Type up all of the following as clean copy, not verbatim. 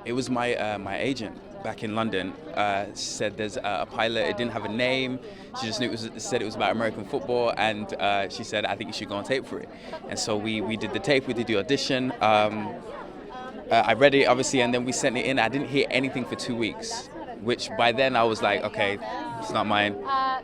It was my agent back in London. Said there's a pilot. It didn't have a name. She just knew said it was about American football, and she said, I think you should go on tape for it. And so we did the tape. We did the audition. I read it obviously, and then we sent it in. I didn't hear anything for 2 weeks, which by then I was like, okay, it's not mine.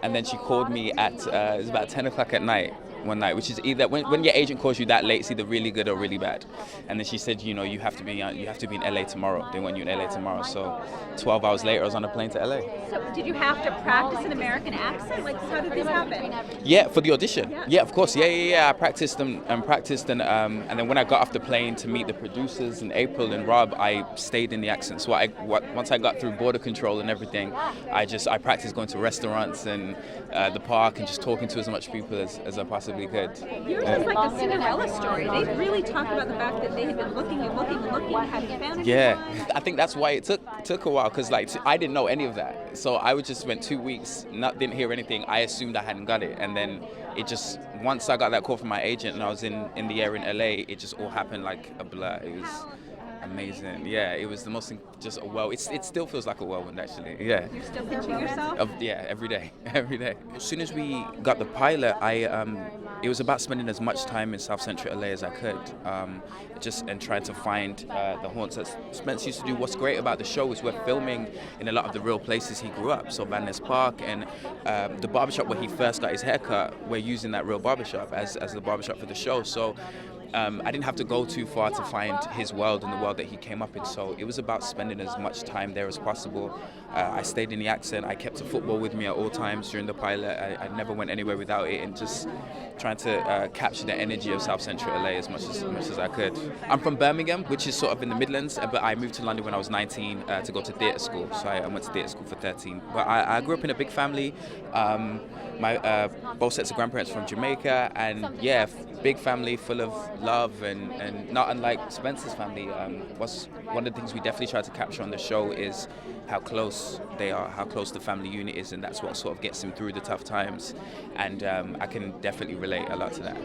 And then she called me at it was about 10 o'clock at night one night, which is either when your agent calls you that late, it's either really good or really bad. And then she said, you have to be in LA tomorrow. They want you in LA tomorrow. So 12 hours later, I was on a plane to LA. So did you have to practice an American accent? Like, how did this happen? Yeah, for the audition. Yeah, of course. Yeah. I practiced and then when I got off the plane to meet the producers and April and Rob, I stayed in the accent. So once I got through border control and everything, I practiced going to restaurants and the park and just talking to as much people as I possibly could. Yours is like a Cinderella story. They really talk about the fact that they had been looking and looking and looking. Have you found it? Yeah, I think that's why it took a while, because I didn't know any of that. So I just spent 2 weeks, didn't hear anything. I assumed I hadn't got it, and then it just, once I got that call from my agent and I was in the air in LA, it just all happened like a blur. It was amazing. Yeah, it was the most, just it still feels like a whirlwind actually. Yeah. You're still pitching yourself? Yeah, every day. As soon as we got the pilot, it was about spending as much time in South Central LA as I could, and trying to find the haunts that Spence used to do. What's great about the show is we're filming in a lot of the real places he grew up. So Van Ness Park and the barbershop where he first got his haircut, we're using that real barbershop as the barbershop for the show. So I didn't have to go too far to find his world and the world that he came up in, so it was about spending as much time there as possible. I stayed in the accent. I kept the football with me at all times during the pilot. I never went anywhere without it, and just trying to capture the energy of South Central LA as much as I could. I'm from Birmingham, which is sort of in the Midlands, but I moved to London when I was 19 to go to theatre school, so I went to theatre school for 13. But I grew up in a big family. My both sets of grandparents from Jamaica, and yeah, big family full of love, and not unlike Spencer's family. One of the things we definitely try to capture on the show is how close they are, how close the family unit is, and that's what sort of gets them through the tough times. And I can definitely relate a lot to that.